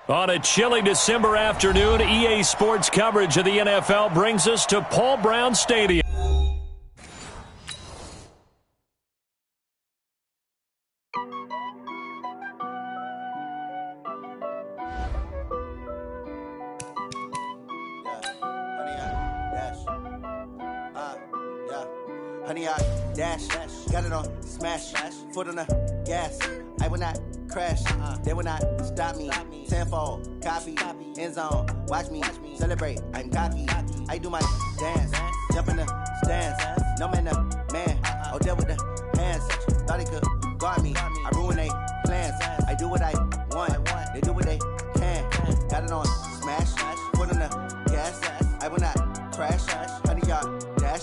On a chilly December afternoon, EA Sports coverage of the NFL brings us to Paul Brown Stadium. Honey, I dash, got it on smash, foot on the gas. I will not crash, they will not stop me. Tenfold, copy, end zone, watch me celebrate. I'm cocky, I do my dance, jump in the stands. No man, man, oh there with the hands. Thought he could guard me, I ruin they plans. I do what I want, they do what they can. Got it on smash, foot on the gas. I will not crash, honey, y'all dash,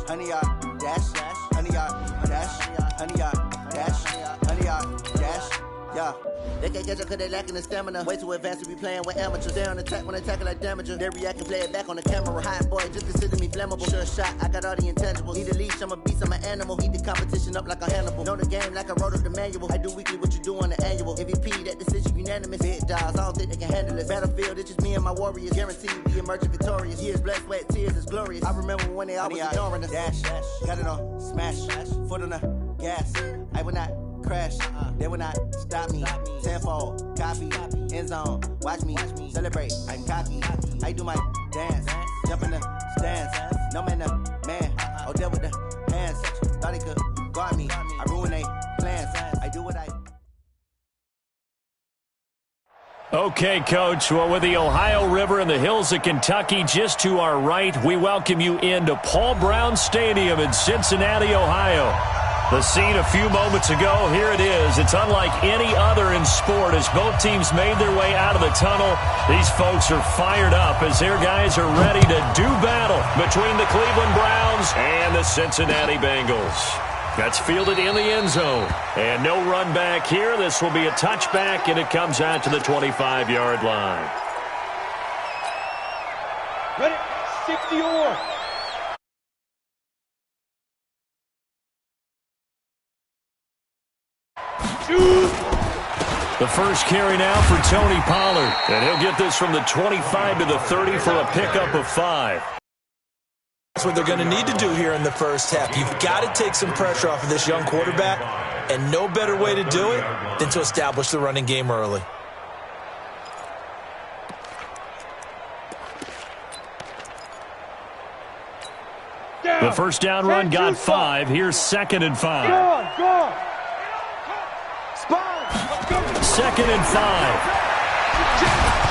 honey, y'all dash, honey, y'all dash, honey, y'all dash, honey, y'all dash, yeah. They can't catch up cause they lacking the stamina. Way too advanced to be playing with amateurs. They on attack when they tackle like damager. They react and play it back on the camera. Hot boy, just consider me flammable. Sure shot, I got all the intangibles. Need a leash, I'm a beast, I'm an animal. Eat the competition up like a Hannibal. Know the game like I wrote up the manual. I do weekly what you do on the annual. MVP, that decision unanimous. Big dogs, I don't think they can handle it. Battlefield, it's just me and my warriors. Guaranteed we emerging victorious. Years, blood, sweat, tears, is glorious. I remember when they always ignoring us. Dash, got it on smash, foot on the gas. I will not crash, they will not stop me. Tenfold, copy, end zone, watch me celebrate. I'm cocky, I do my dance, jump in the stands. No man, man, oh there with the hands. Thought he could guard me, I ruin they plans. I do what I. Okay, Coach. Well, with the Ohio River and the hills of Kentucky just to our right, we welcome you into Paul Brown Stadium in Cincinnati, Ohio. The scene a few moments ago, here it is. It's unlike any other in sport as both teams made their way out of the tunnel. These folks are fired up as their guys are ready to do battle between the Cleveland Browns and the Cincinnati Bengals. That's fielded in the end zone. And no run back here. This will be a touchback, and it comes out to the 25-yard line. Ready? 60-or. The first carry now for Tony Pollard. And he'll get this from the 25 to the 30 for a pickup of 5. That's what they're going to need to do here in the first half. You've got to take some pressure off of this young quarterback, and no better way to do it than to establish the running game early. The first down run got 5. Here's 2nd and 5. Go on. 2nd and 5.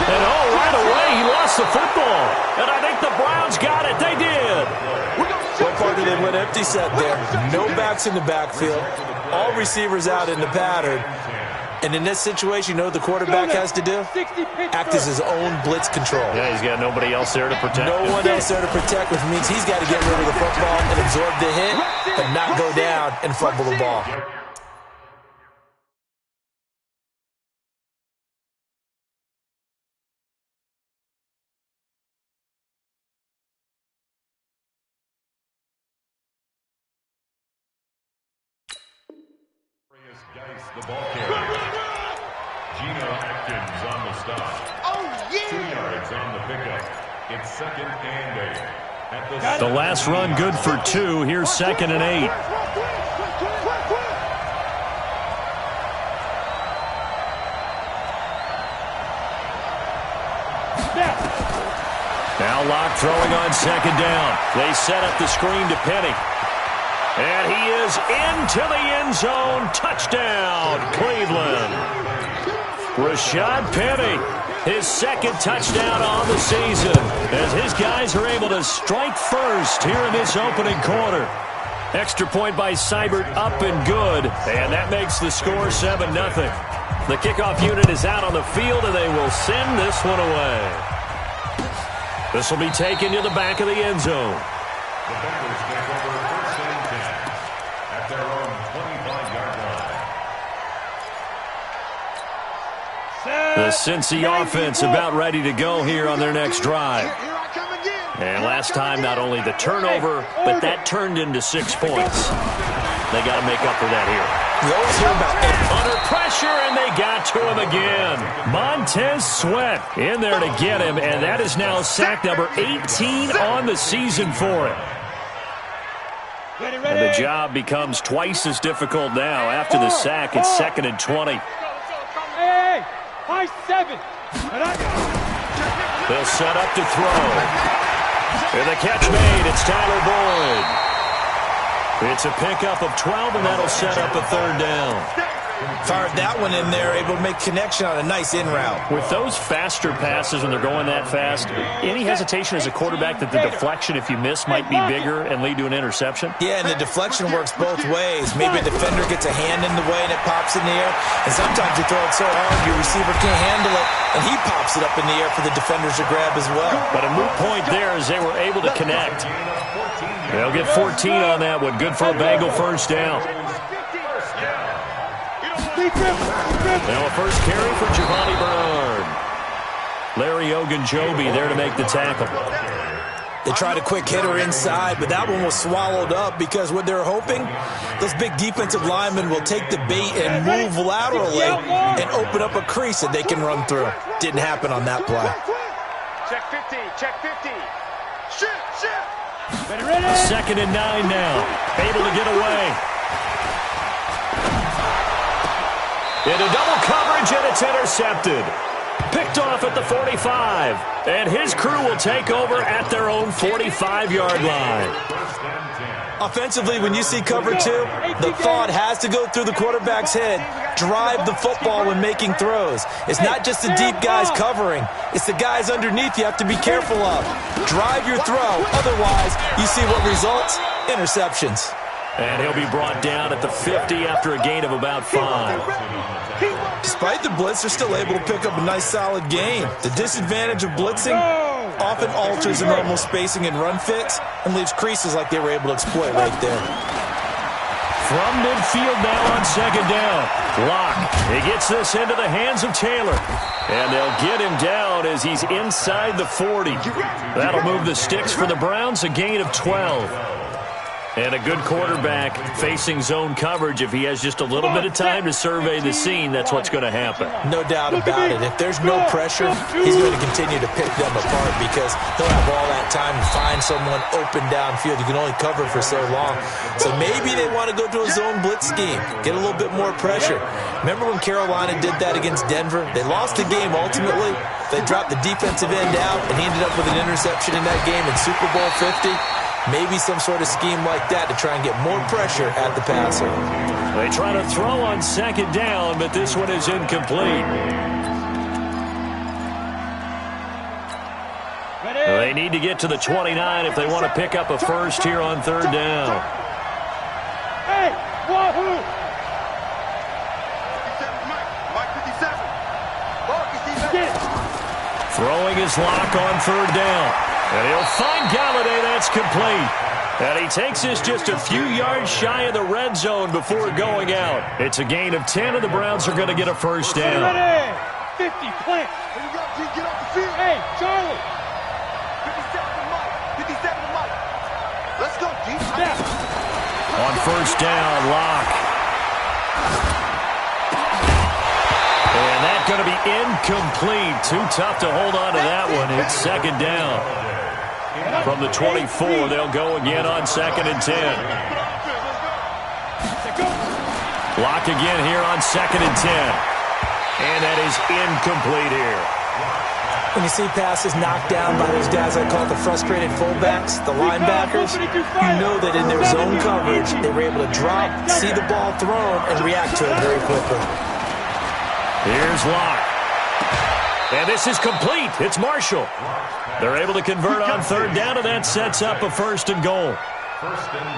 And right away, he lost the football. And I think the Browns got it. They did. What part did they went empty set there? No backs in the backfield. All receivers out in the pattern. And in this situation, you know what the quarterback has to do? Act as his own blitz control. Yeah, he's got nobody else there to protect. No one else there to protect, which means he's got to get rid of the football and absorb the hit, but not go down and fumble the ball. The ball carrier. Geno Atkins on the stop. Oh, yeah! 2 yards on the pickup. It's 2nd and 8. The last run good for 2. Here's 2nd and 8. Now Locke throwing on 2nd down. They set up the screen to Penny. And he is into the end zone. Touchdown, Cleveland. Rashad Penny, his 2nd touchdown on the season, as his guys are able to strike first here in this opening quarter. Extra point by Seibert, up and good, and that makes the score 7-0. The kickoff unit is out on the field, and they will send this one away. This will be taken to the back of the end zone. The Bengals take over 1st and 10 at their own 25-yard line. The Cincy offense about ready to go here on their next drive. And last time, not only the turnover, but that turned into 6 points. They got to make up for that here. You always hear about it. Under pressure, and they got to him again. Montez Sweat in there to get him, and that is now sack number 18 on the season for him. And the job becomes twice as difficult now. After the sack, it's 2nd and 20. Hey, high 7. They'll set up to throw. And the catch made. It's Tyler Boyd. It's a pickup of 12, and that'll set up a 3rd down. Fired that one in there, able to make connection on a nice in route. With those faster passes when they're going that fast, any hesitation as a quarterback that the deflection, if you miss, might be bigger and lead to an interception? Yeah, and the deflection works both ways. Maybe a defender gets a hand in the way and it pops in the air, and sometimes you throw it so hard your receiver can't handle it, and he pops it up in the air for the defenders to grab as well. But a moot point there as they were able to connect. They'll get 14 on that one. Good for a Bengal 1st down. Now a first carry for Giovanni Bernard. Larry Ogunjobi there to make the tackle. They tried a quick hitter inside, but that one was swallowed up because what they're hoping, those big defensive linemen will take the bait and move laterally and open up a crease that they can run through. Didn't happen on that play. Check 50, check 50. Shoot. 2nd and 9 now. Able to get away. Into double coverage, and it's intercepted. Picked off at the 45. And his crew will take over at their own 45-yard line. Offensively, when you see cover 2, the thought has to go through the quarterback's head. Drive the football when making throws. It's not just the deep guys covering. It's the guys underneath you have to be careful of. Drive your throw. Otherwise, you see what results? Interceptions. And he'll be brought down at the 50 after a gain of about 5. Despite the blitz, they're still able to pick up a nice solid gain. The disadvantage of blitzing often alters the normal spacing and run fits and leaves creases like they were able to exploit right there. From midfield now on 2nd down. Locke. He gets this into the hands of Taylor. And they'll get him down as he's inside the 40. That'll move the sticks for the Browns, a gain of 12. And a good quarterback facing zone coverage. If he has just a little bit of time to survey the scene, that's what's going to happen. No doubt about it. If there's no pressure, he's going to continue to pick them apart because he'll have all that time to find someone open downfield. You can only cover for so long. So maybe they want to go to a zone blitz scheme, get a little bit more pressure. Remember when Carolina did that against Denver? They lost the game ultimately. They dropped the defensive end out, and he ended up with an interception in that game in Super Bowl 50. Maybe some sort of scheme like that to try and get more pressure at the passer. They try to throw on 2nd down, but this one is incomplete. They need to get to the 29 if they want to pick up a first here on 3rd down. Hey, wahoo! Throwing his lock on 3rd down. And he'll find Galladay. That's complete. And he takes this just a few yards shy of the red zone before going out. It's a gain of 10, and the Browns are going to get a first down. Ready. 50, plant. Here you go, G. Get off the field. Hey, Charlie. 57 to Mike. 57 to Mike. Let's go, G. On 1st down, Locke. And that's going to be incomplete. Too tough to hold on to that one. It's 2nd down. From the 24, they'll go again on 2nd and 10. Locke again here on 2nd and 10. And that is incomplete here. When you see passes knocked down by those guys I call the frustrated fullbacks, the linebackers, you know that in their zone coverage, they were able to drop, see the ball thrown, and react to it very quickly. Here's Locke. And this is complete. It's Marshall. They're able to convert on 3rd down, and that sets up a 1st and goal.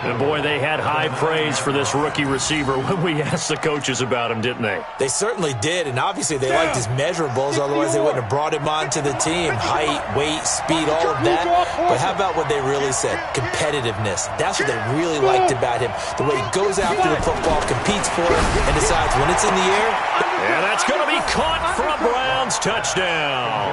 And boy, they had high praise for this rookie receiver when we asked the coaches about him, didn't they? They certainly did, and obviously they liked his measurables, otherwise they wouldn't have brought him onto the team. Height, weight, speed, all of that. But how about what they really said? Competitiveness. That's what they really liked about him. The way he goes after the football, competes for it, and decides when it's in the air, And that's going to be caught for a Browns touchdown.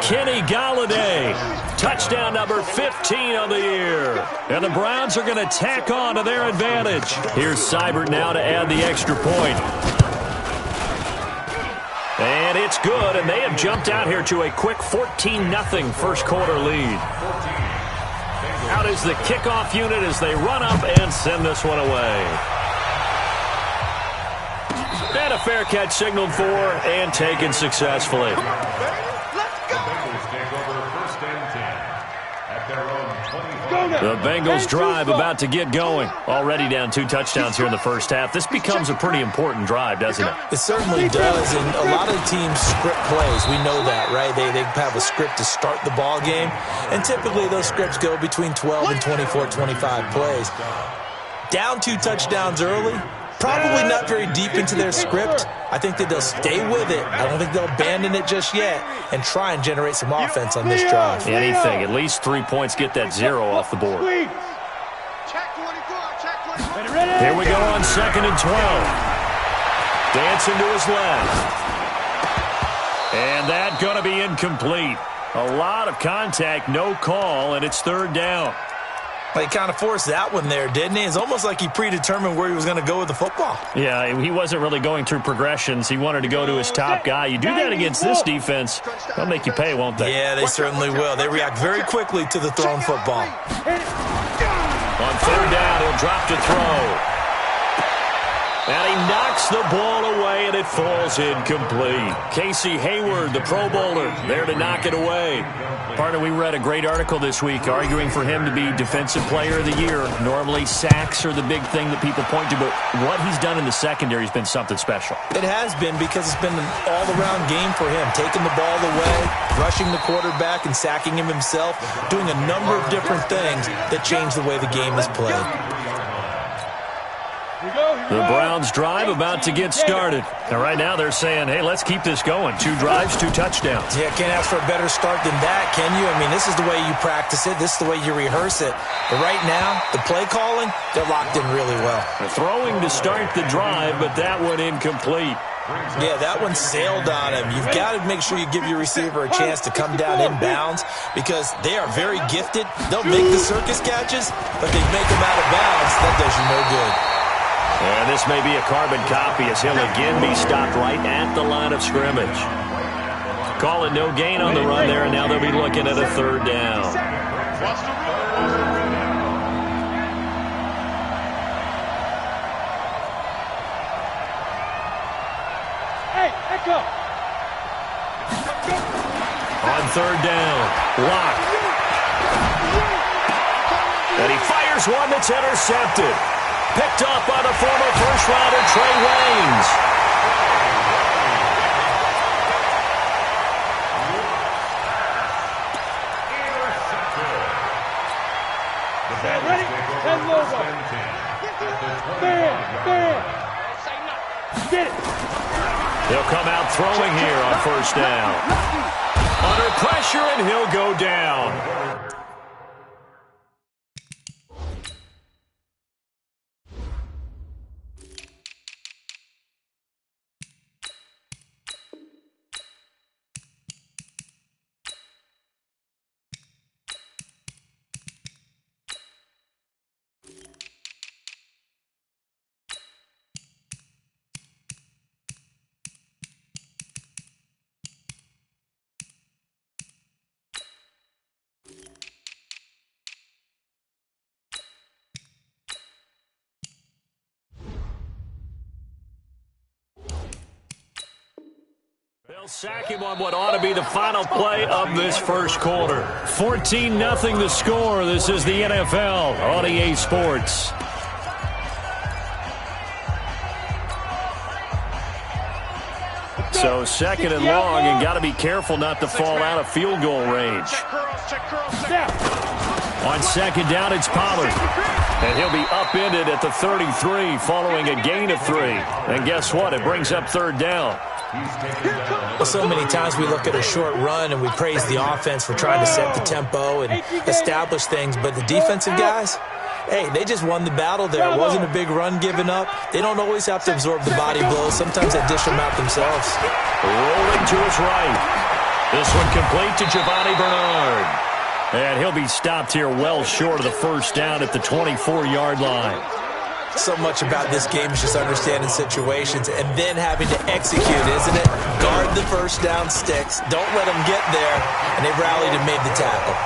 Kenny Galladay, touchdown number 15 on the year. And the Browns are going to tack on to their advantage. Here's Seibert now to add the extra point. And it's good, and they have jumped out here to a quick 14-0 first quarter lead. Out is the kickoff unit as they run up and send this one away. And a fair catch signaled for and taken successfully. The Bengals drive about to get going. Already down 2 touchdowns here in the first half. This becomes a pretty important drive, doesn't it? It certainly does, and a lot of teams script plays. We know that, right? They have a script to start the ball game, and typically those scripts go between 12 and 24, 25 plays. Down 2 touchdowns early, probably not very deep into their script. I think that they'll stay with it. I don't think they'll abandon it just yet and try and generate some offense on this drive. Anything. At least 3 points, get that 0 off the board. Here we go on 2nd and 12. Dancing to his left. And that going to be incomplete. A lot of contact, no call, and it's 3rd down. He kind of forced that one there, didn't he? It's almost like he predetermined where he was going to go with the football. Yeah, he wasn't really going through progressions. He wanted to go to his top guy. You do that against this defense, they'll make you pay, won't they? Yeah, they certainly will. They react very quickly to the thrown football. On 3rd down, he'll drop to throw. And he knocks the ball away, and it falls incomplete. Casey Hayward, the Pro Bowler, there to knock it away. Partner, we read a great article this week arguing for him to be Defensive Player of the Year. Normally, sacks are the big thing that people point to, but what he's done in the secondary has been something special. It has been, because it's been an all-around game for him, taking the ball away, rushing the quarterback, and sacking him himself, doing a number of different things that change the way the game is played. The Browns drive about to get started. And right now they're saying, hey, let's keep this going. 2 drives, 2 touchdowns. Yeah, can't ask for a better start than that, can you? I mean, this is the way you practice it. This is the way you rehearse it. But right now, the play calling, they're locked in really well. They're throwing to start the drive, but that one incomplete. Yeah, that one sailed on him. You've got to make sure you give your receiver a chance to come down inbounds because they are very gifted. They'll make the circus catches, but they make them out of bounds. That does you no good. And this may be a carbon copy as he'll again be stopped right at the line of scrimmage. Call it no gain on the run there, and now they'll be looking at a 3rd down. Hey, echo. On 3rd down, Locke. And he fires one that's intercepted. Picked up by the former first-rounder Trey Waynes. Ready? And logo. Bam. Get it. He'll come out throwing here on 1st down. Under pressure, and he'll go down. They'll sack him on what ought to be the final play of this first quarter. 14-0 the score. This is the NFL on EA Sports. So 2nd and long, and got to be careful not to fall out of field goal range. On 2nd down, it's Pollard. And he'll be upended at the 33 following a gain of 3. And guess what? It brings up 3rd down. Well, so many times we look at a short run and we praise the offense for trying to set the tempo and establish things, but the defensive guys, hey, they just won the battle there. It wasn't a big run given up. They don't always have to absorb the body blows. Sometimes they dish them out themselves. Rolling to his right. This one complete to Giovanni Bernard. And he'll be stopped here well short of the first down at the 24-yard line. So much about this game is just understanding situations and then having to execute, isn't it? Guard the first down sticks. Don't let them get there. And they rallied and made the tackle.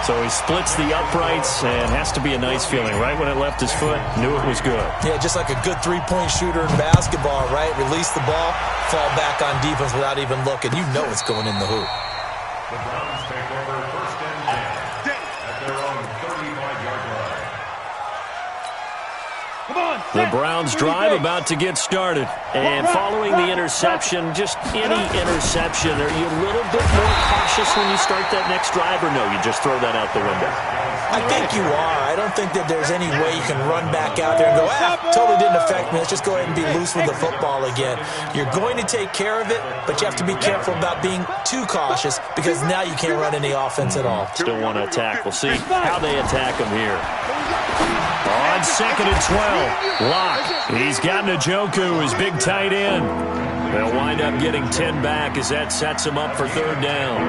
So he splits the uprights, and has to be a nice feeling. Right when it left his foot, knew it was good. Yeah, just like a good three-point shooter in basketball, right? Release the ball, fall back on defense without even looking. You know it's going in the hoop. The Browns take over first and 10 at their own 35-yard line. The Browns drive about to get started. And following the interception, just any interception, are you a little bit more cautious when you start that next drive, or no, you just throw that out the window? I think you are. I don't think that there's any way you can run back out there and go, totally didn't affect me. Let's just go ahead and be loose with the football again. You're going to take care of it, but you have to be careful about being too cautious because now you can't run any offense at all. Still want to attack. We'll see how they attack him here. On 2nd and 12, Locke. He's got Njoku, his big tight end. They'll wind up getting 10 back as that sets him up for third down.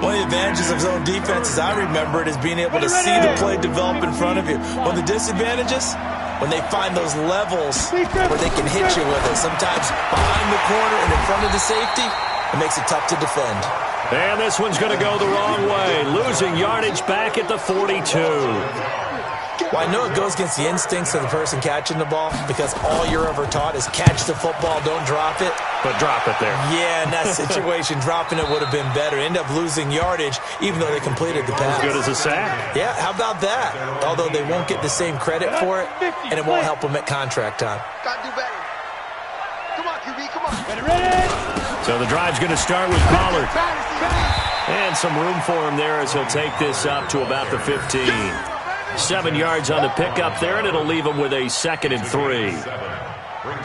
One of the advantages of zone defense, as I remember it, is being able to see the play develop in front of you. One of the disadvantages, when they find those levels where they can hit you with it. Sometimes behind the corner and in front of the safety, it makes it tough to defend. And this one's going to go the wrong way, losing yardage back at the 42. Well, I know it goes against the instincts of the person catching the ball because all you're ever taught is catch the football, don't drop it. But drop it there. Yeah, in that situation, dropping it would have been better. End up losing yardage even though they completed the pass. As good as a sack. Yeah, how about that? Although they won't get the same credit for it, and it won't help them at contract time. Gotta do better. Come on, QB, come on. So the drive's going to start with Pollard. And some room for him there as he'll take this up to about the 15. 7 yards on the pickup there, and it'll leave him with a 2nd and 3.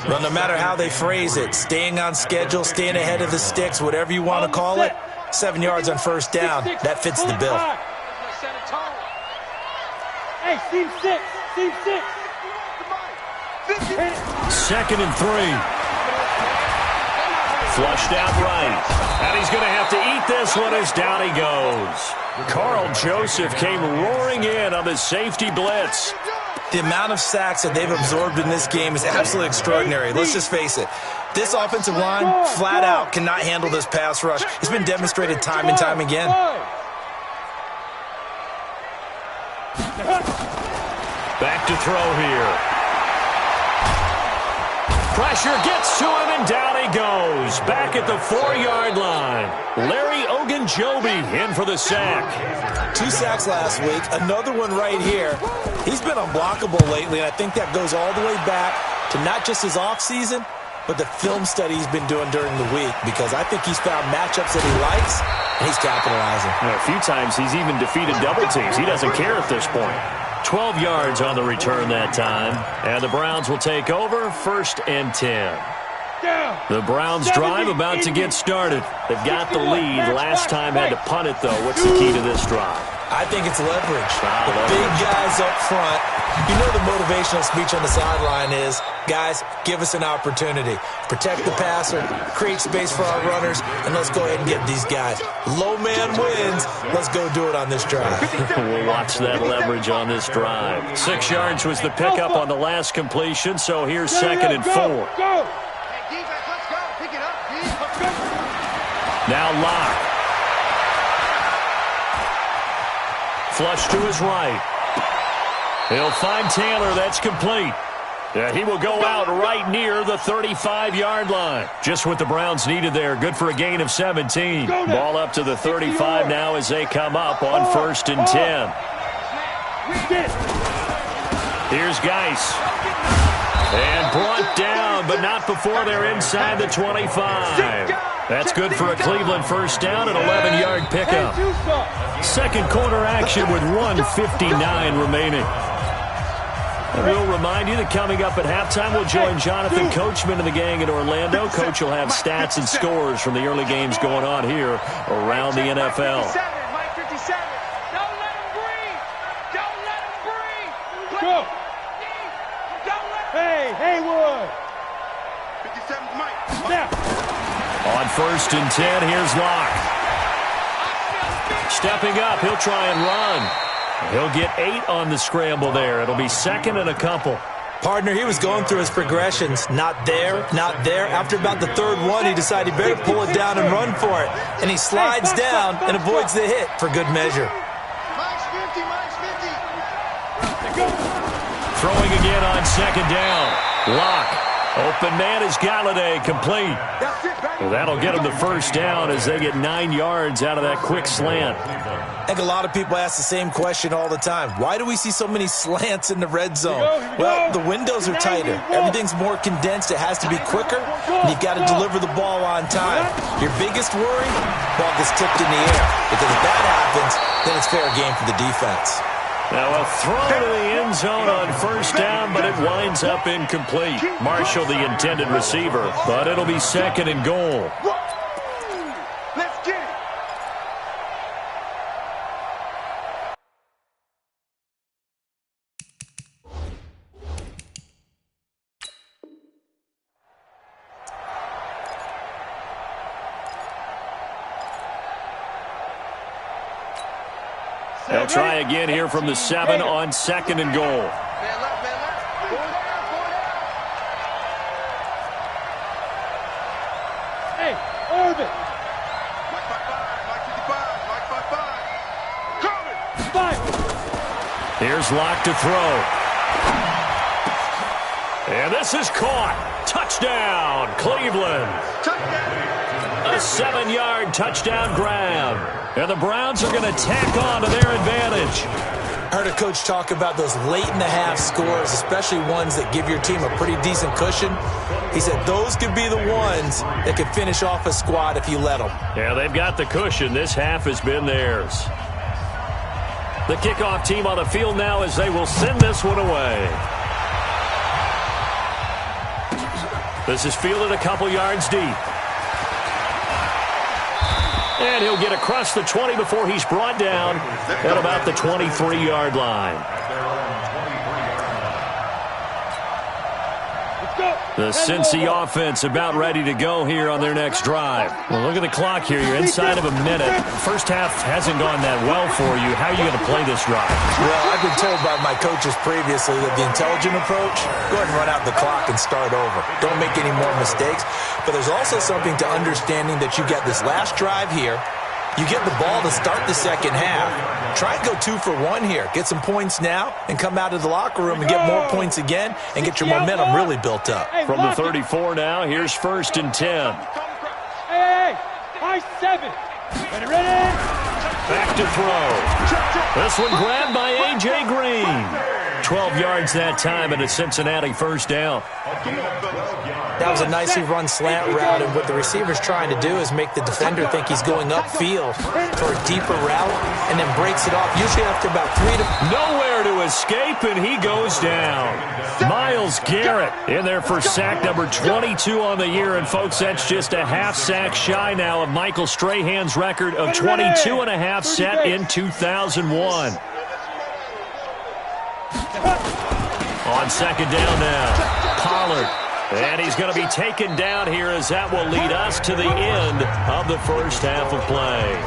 Well, no matter how they phrase it, staying on schedule, staying ahead of the sticks, whatever you want to call it, 7 yards on first down, that fits the bill. Hey, team 6, team 6. 2nd and 3. Flushed out right. And he's going to have to eat this one as down he goes. Carl Joseph came roaring in on the safety blitz. The amount of sacks that they've absorbed in this game is absolutely extraordinary. Let's just face it. This offensive line, flat out, cannot handle this pass rush. It's been demonstrated time and time again. Back to throw here. Pressure gets to him, and down he goes. Back at the 4-yard line. Larry Ogunjobi in for the sack. 2 sacks last week, another one right here. He's been unblockable lately, and I think that goes all the way back to not just his offseason, but the film study he's been doing during the week, because I think he's found matchups that he likes, and he's capitalizing. A few times he's even defeated double teams. He doesn't care at this point. 12 yards on the return that time, and the Browns will take over 1st and 10. The Browns drive about to get started. They've got the lead. Last time had to punt it, though. What's the key to this drive? I think it's leverage. The big guys up front. You know the motivational speech on the sideline is, guys, give us an opportunity. Protect the passer, create space for our runners, and let's go ahead and get these guys. Low man wins. Let's go do it on this drive. We'll watch that leverage on this drive. 6 yards was the pickup on the last completion, so here's 2nd and 4. Now Locke. Flush to his right. He'll find Taylor. That's complete. He will go out right near the 35-yard line. Just what the Browns needed there. Good for a gain of 17. Ball up to the 35 now as they come up on 1st and 10. Here's Geis. And brought down, but not before they're inside the 25. That's good for a Cleveland first down, an 11-yard pickup. Second quarter action with 1:59 remaining. And we'll remind you that coming up at halftime, we'll join Jonathan Coachman and the gang in Orlando. Coach will have stats and scores from the early games going on here around the NFL. On 1st and 10, here's Locke. Stepping up, he'll try and run. He'll get 8 on the scramble there. It'll be 2nd and a couple. Partner, he was going through his progressions. Not there, not there. After about the 3rd one, he decided he better pull it down and run for it. And he slides down and avoids the hit for good measure. Throwing again on 2nd down. Locke. Open man is Galladay, complete. That'll get him the 1st down as they get 9 yards out of that quick slant. I think a lot of people ask the same question all the time. Why do we see so many slants in the red zone? Well, the windows are tighter. Everything's more condensed. It has to be quicker, and you've got to deliver the ball on time. Your biggest worry, ball gets tipped in the air. Because if that happens, then it's fair game for the defense. Now a throw to the end zone on 1st down, but it winds up incomplete. Marshall, the intended receiver, but it'll be 2nd and goal. Let's get it. They'll try again here from the 7 on 2nd and goal. Hey, Irvin. Here's Locke to throw. And this is caught. Touchdown, Cleveland. A 7-yard touchdown grab. And the Browns are going to tack on to their advantage. I heard a coach talk about those late-in-the-half scores, especially ones that give your team a pretty decent cushion. He said those could be the ones that could finish off a squad if you let them. Yeah, they've got the cushion. This half has been theirs. The kickoff team on the field now as they will send this one away. This is fielded a couple yards deep. And he'll get across the 20 before he's brought down at about the 23-yard line. The Cincy offense about ready to go here on their next drive. Well, look at the clock here. You're inside of a minute. First half hasn't gone that well for you. How are you going to play this drive? Well, I've been told by my coaches previously that the intelligent approach, go ahead and run out the clock and start over. Don't make any more mistakes. But there's also something to understanding that you get this last drive here. You get the ball to start the second half. Try and go 2 for 1 here. Get some points now and come out of the locker room and get more points again and get your momentum really built up. From the 34 now, here's 1st and 10. Hey, high 7. Ready? Back to throw. This one grabbed by A.J. Green. 12 yards that time and a Cincinnati 1st down. That was a nicely run slant route, and what the receiver's trying to do is make the defender think he's going upfield for a deeper route and then breaks it off, usually after about 3 to... Nowhere to escape, and he goes down. Myles Garrett in there for sack number 22 on the year, and folks, that's just a half sack shy now of Michael Strahan's record of 22 and a half set in 2001. On 2nd down now, Pollard. And he's going to be taken down here as that will lead us to the end of the first half of play.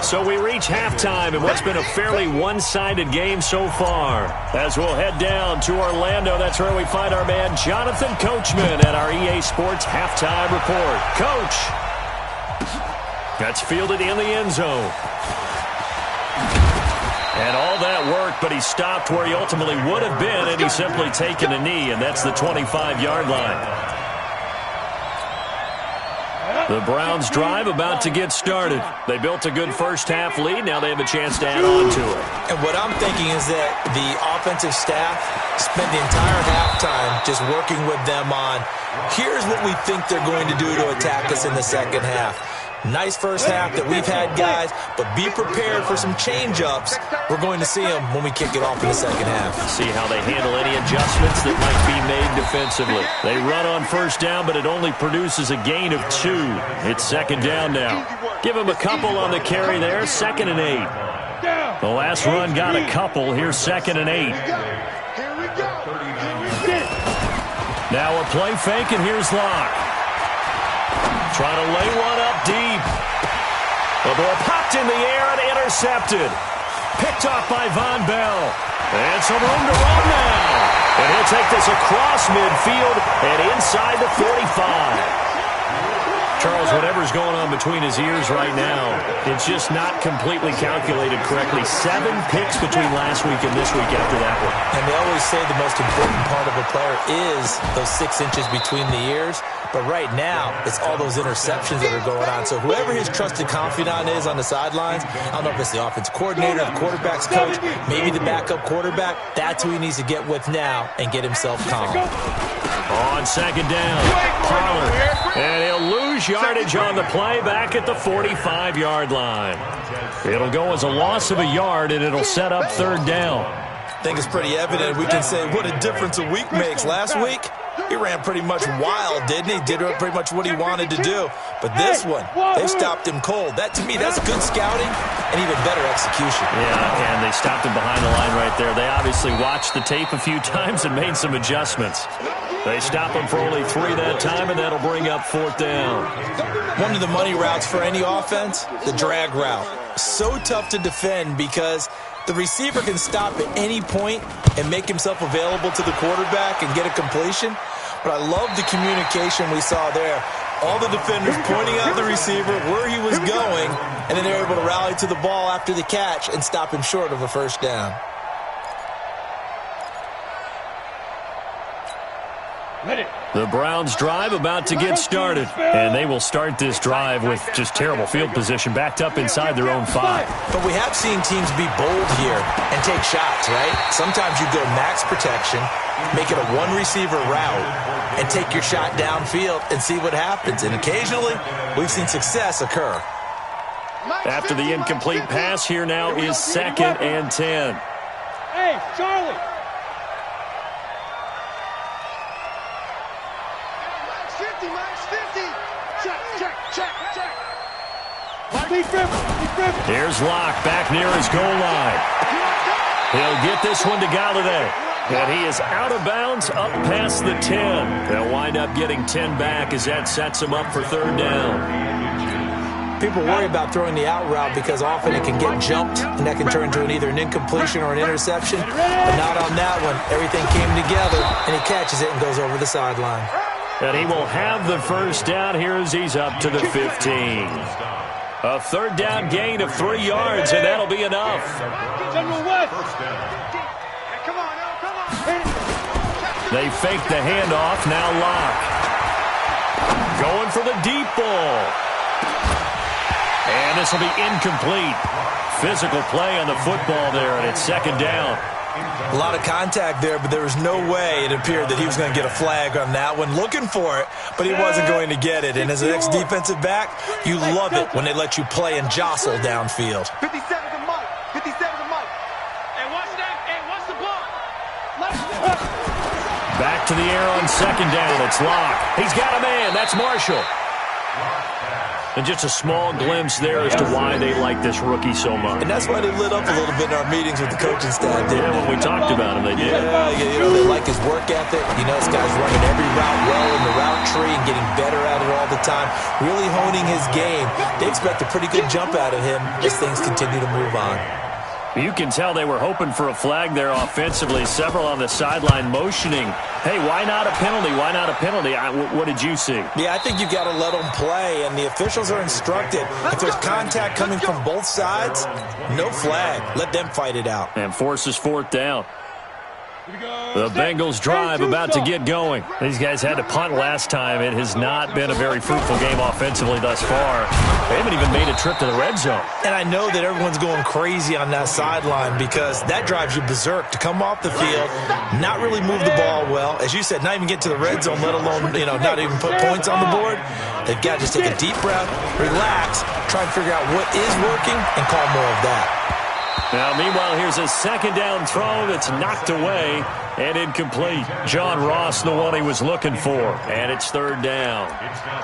So we reach halftime in what's been a fairly one-sided game so far. As we'll head down to Orlando, that's where we find our man Jonathan Coachman at our EA Sports Halftime Report. Coach, that's fielded in the end zone. And all that work, but he stopped where he ultimately would have been, and he's simply taken a knee, and that's the 25-yard line. The Browns drive about to get started. They built a good first-half lead. Now they have a chance to add on to it. And what I'm thinking is that the offensive staff spent the entire halftime just working with them on, here's what we think they're going to do to attack us in the second half. Nice first half that we've had, guys, but be prepared for some change-ups. We're going to see them when we kick it off in the second half. See how they handle any adjustments that might be made defensively. They run on 1st down, but it only produces a gain of 2. It's 2nd down now. Give them a couple on the carry there, 2nd and 8. The last run got a couple. Here's 2nd and 8. Now a play fake, and here's Locke. Trying to lay one up deep. The ball popped in the air and intercepted. Picked off by Von Bell. And some room to run now. And he'll take this across midfield and inside the 45. Charles, whatever's going on between his ears right now, it's just not completely calculated correctly. 7 picks between last week and this week after that one. And they always say the most important part of a player is those 6 inches between the ears. But right now, it's all those interceptions that are going on. So whoever his trusted confidant is on the sidelines, I don't know if it's the offensive coordinator, the quarterback's coach, maybe the backup quarterback, that's who he needs to get with now and get himself calm. On second down, Pollard, and he'll lose yardage on the play back at the 45-yard line. It'll go as a loss of a yard, and it'll set up third down. I think it's pretty evident. We can say what a difference a week makes. Last week, he ran pretty much wild, didn't he? Did pretty much what he wanted to do. But this one, they stopped him cold. That, to me, that's good scouting and even better execution. Yeah, and they stopped him behind the line right there. They obviously watched the tape a few times and made some adjustments. They stop him for only 3 that time, and that'll bring up fourth down. One of the money routes for any offense, the drag route. So tough to defend because the receiver can stop at any point and make himself available to the quarterback and get a completion. But I love the communication we saw there. All the defenders pointing out the receiver, where he was going, and then they were able to rally to the ball after the catch and stop him short of a first down. The Browns drive about to get started, and they will start this drive with just terrible field position backed up inside their own 5. But we have seen teams be bold here and take shots, right? Sometimes you go max protection, make it a one-receiver route, and take your shot downfield and see what happens. And occasionally, we've seen success occur. After the incomplete pass, here now is 2nd and 10. Hey, Charlie. Here's Locke back near his goal line. He'll get this one to Galladay. And he is out of bounds up past the 10. They'll wind up getting 10 back as that sets him up for third down. People worry about throwing the out route because often it can get jumped, and that can turn into either an incompletion or an interception. But not on that one. Everything came together, and he catches it and goes over the sideline. And he will have the first down here as he's up to the 15. A third down gain of 3 yards, and that'll be enough. They fake the handoff. Now Locke. Going for the deep ball. And this will be incomplete. Physical play on the football there, and it's second down. A lot of contact there, but there was no way it appeared that he was going to get a flag on that one. Looking for it, but he wasn't going to get it. And as an ex-defensive back, you love it when they let you play and jostle downfield. 57 to Mike. 57 to Mike. Hey, watch that. Hey, watch the ball. Back to the air on second down. It's Locke. He's got a man. That's Marshall. And just a small glimpse there as to why they like this rookie so much. And that's why they lit up a little bit in our meetings with the coaching staff, didn't they? When we talked about him, they did. Yeah, you know, they like his work ethic. You know, this guy's running every route well in the route tree and getting better at it all the time, really honing his game. They expect a pretty good jump out of him as things continue to move on. You can tell they were hoping for a flag there offensively. Several on the sideline motioning. Hey, why not a penalty? Why not a penalty? What did you see? Yeah, I think you've got to let them play, and the officials are instructed. If there's contact coming from both sides, no flag. Let them fight it out. And forces fourth down. The Bengals drive about to get going. These guys had to punt last time. It has not been a very fruitful game offensively thus far. They haven't even made a trip to the red zone. And I know that everyone's going crazy on that sideline because that drives you berserk to come off the field, not really move the ball well. As you said, not even get to the red zone, let alone, not even put points on the board. They've got to just take a deep breath, relax, try and figure out what is working, and call more of that. Now, meanwhile, here's a second down throw that's knocked away and incomplete. John Ross, the one he was looking for, and it's third down.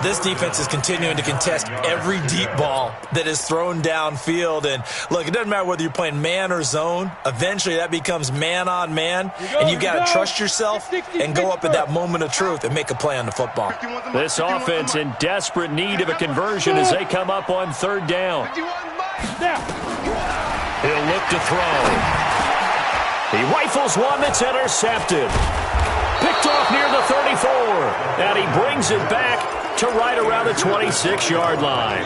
This defense is continuing to contest every deep ball that is thrown downfield. And, look, it doesn't matter whether you're playing man or zone. Eventually, that becomes man on man, and you've got to trust yourself and go up at that moment of truth and make a play on the football. This offense in desperate need of a conversion as they come up on third down. He'll look to throw. He rifles one that's intercepted. Picked off near the 34. And he brings it back to right around the 26-yard line.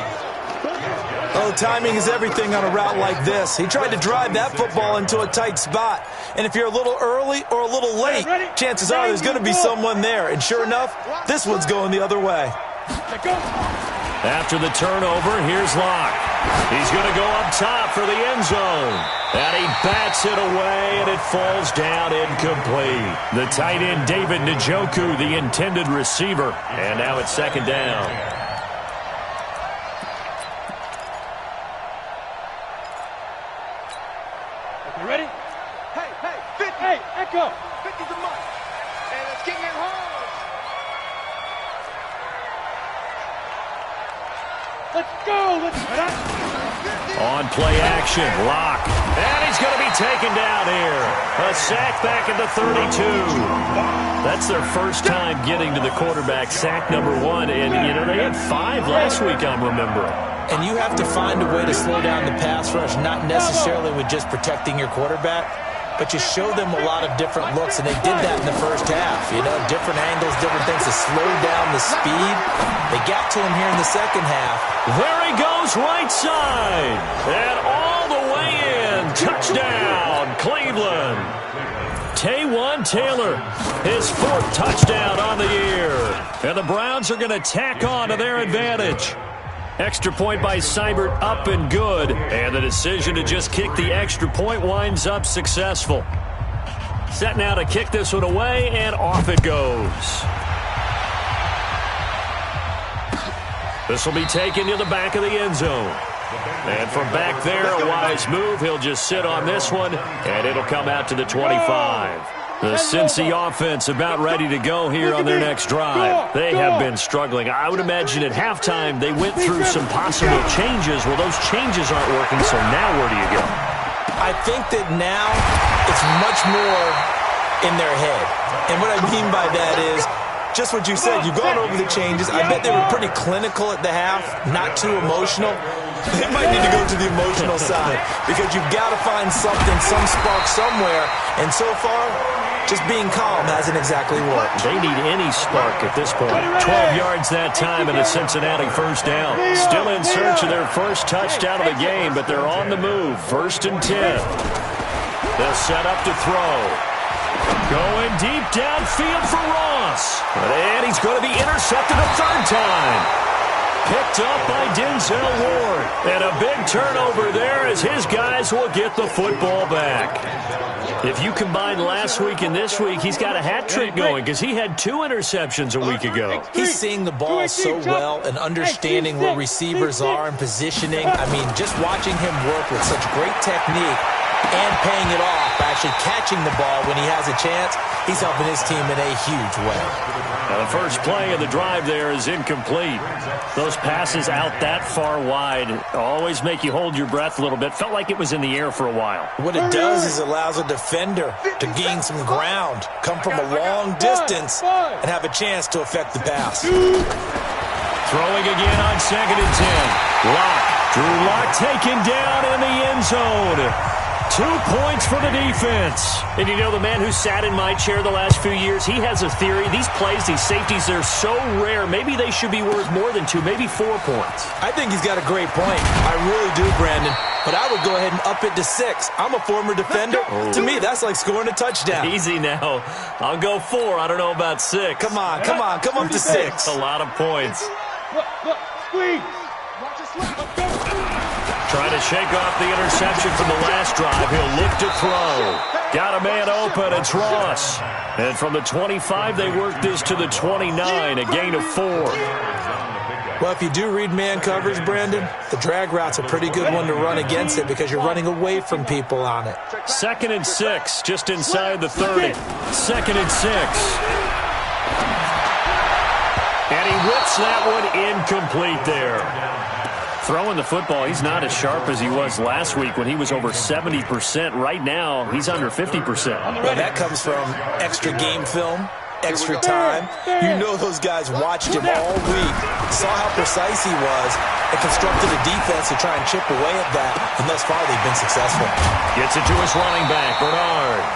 Oh, timing is everything on a route like this. He tried to drive that football into a tight spot. And if you're a little early or a little late, chances are there's going to be someone there. And sure enough, this one's going the other way. After the turnover, here's Locke. He's going to go up top for the end zone. And he bats it away, and it falls down incomplete. The tight end, David Njoku, the intended receiver. And now it's second down. You ready? Hey, 50. Hey, Echo. 50's a month. And it's getting it home. Let's go. On play action, Locke. And he's going to be taken down here. A sack back at the 32. That's their first time getting to the quarterback, sack number 1. And, you know, they had 5 last week, I'm remembering. And you have to find a way to slow down the pass rush, not necessarily with just protecting your quarterback, but you show them a lot of different looks, and they did that in the first half. You know, different angles, different things to slow down the speed. They got to him here in the second half. There he goes, right side. And all the way in. Touchdown, Cleveland. Taywan Taylor, his 4th touchdown on the year. And the Browns are going to tack on to their advantage. Extra point by Seibert, up and good. And the decision to just kick the extra point winds up successful. Set now to kick this one away, and off it goes. This will be taken to the back of the end zone. And from back there, a wise move. He'll just sit on this one, and it'll come out to the 25. The Cincy offense about ready to go here on their next drive. They have been struggling. I would imagine at halftime they went through some possible changes. Well, those changes aren't working, so now where do you go? I think that now it's much more in their head. And what I mean by that is just what you said. You've gone over the changes. I bet they were pretty clinical at the half, not too emotional. They might need to go to the emotional side because you've got to find something, some spark somewhere. And so far, just being calm hasn't exactly worked. They need any spark at this point. 12 yards that time and a Cincinnati first down. Still in search of their first touchdown of the game, but they're on the move. 1st and 10. They'll set up to throw. Going deep downfield for Ross. And he's going to be intercepted a 3rd time. Picked up by Denzel Ward. And a big turnover there as his guys will get the football back. If you combine last week and this week, he's got a hat trick going because he had 2 interceptions a week ago. He's seeing the ball so well and understanding where receivers are and positioning. I mean, just watching him work with such great technique and paying it off, actually catching the ball when he has a chance, he's helping his team in a huge way. Now the first play of the drive there is incomplete. Those passes out that far wide always make you hold your breath a little bit. Felt like it was in the air for a while. What it does is it allows a defender to gain some ground, come from a long distance, and have a chance to affect the pass. Throwing again on 2nd and 10. Locke. Drew Locke taken down in the end zone. 2 points for the defense. And you know, the man who sat in my chair the last few years, he has a theory. These plays, these safeties, they're so rare. Maybe they should be worth more than 2, maybe 4 points. I think he's got a great point. I really do, Brandon. But I would go ahead and up it to 6. I'm a former defender. Oh. To me, that's like scoring a touchdown. Easy now. I'll go 4. I don't know about 6. Come on. Come up to 6. A lot of points. Look, squeeze. Trying to shake off the interception from the last drive. He'll look to throw. Got a man open. It's Ross. And from the 25, they work this to the 29, a gain of 4. Well, if you do read man coverage, Brandon, the drag route's a pretty good one to run against it because you're running away from people on it. 2nd and 6, just inside the 30. 2nd and 6. And he whips that one incomplete there. Throwing the football, he's not as sharp as he was last week when he was over 70%. Right now, he's under 50%. Well, that comes from extra game film, extra time. You know those guys watched him all week, saw how precise he was, and constructed a defense to try and chip away at that, and thus far they've been successful. Gets it to his running back, Bernard.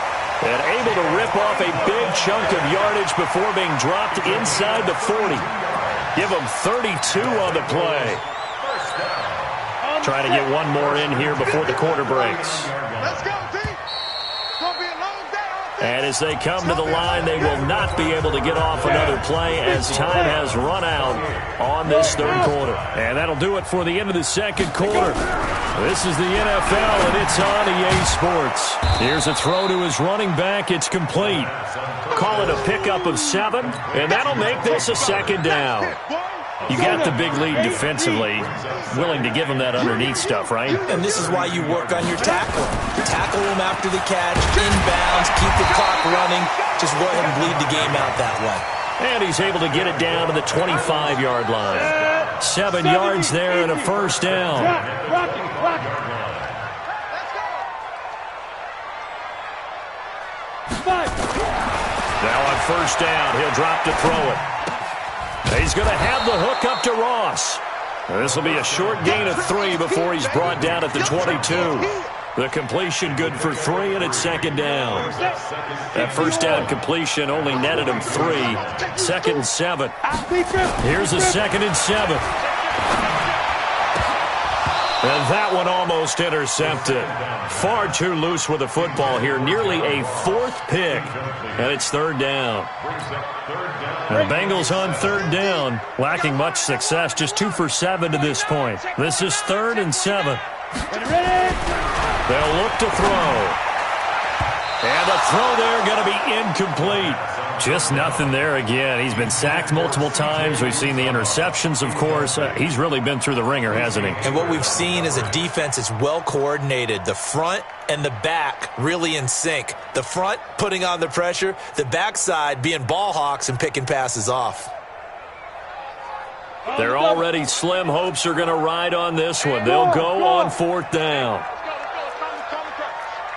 And able to rip off a big chunk of yardage before being dropped inside the 40. Give him 32 on the play. Trying to get one more in here before the quarter breaks. Let's go, team. It's going to be a long day. And as they come to the line, they will not be able to get off another play as time has run out on this third quarter. And that'll do it for the end of the second quarter. This is the NFL, and it's on EA Sports. Here's a throw to his running back. It's complete. Call it a pickup of 7, and that'll make this a second down. You got the big lead defensively, willing to give him that underneath stuff, right? And this is why you work on your tackle. Tackle him after the catch, inbounds, keep the clock running. Just go ahead and bleed the game out that way. And he's able to get it down to the 25-yard line. 7 yards there and a first down. Now on first down, he'll drop to throw it. He's going to have the hook up to Ross. This will be a short gain of 3 before he's brought down at the 22. The completion good for 3, and it's second down. That first down completion only netted him 3. 2nd and 7. Here's a 2nd and 7. And that one almost intercepted. Far too loose with the football here. Nearly a 4th pick. And it's third down. And the Bengals on third down. Lacking much success. Just 2 for 7 to this point. This is 3rd and 7. They'll look to throw. And the throw there going to be incomplete. Just nothing there again. He's been sacked multiple times. We've seen the interceptions, of course. He's really been through the ringer, hasn't he? And what we've seen is a defense that's well coordinated. The front and the back really in sync. The front putting on the pressure. The backside being ball hawks and picking passes off. They're already slim hopes are going to ride on this one. They'll go on 4th down.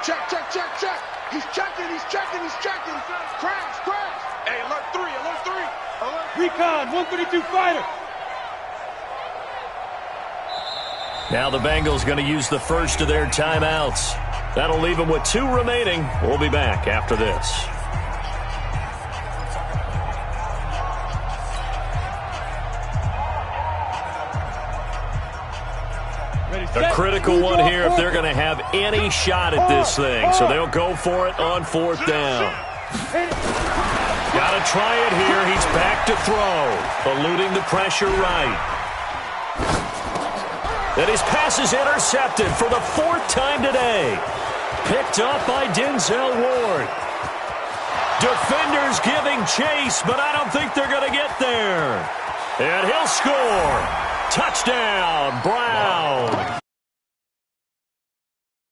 Check, check, check, check. He's checking, he's checking, he's checking. Crash, crash. Hey, alert 3, alert 3. Alert. Recon, 132 fighter. Now the Bengals going to use the first of their timeouts. That'll leave them with 2 remaining. We'll be back after this. A critical one here if they're going to have any shot at this thing. So they'll go for it on 4th down. Got to try it here. He's back to throw. Eluding the pressure right. And his pass is intercepted for the 4th time today. Picked up by Denzel Ward. Defenders giving chase, but I don't think they're going to get there. And he'll score. Touchdown, Brown.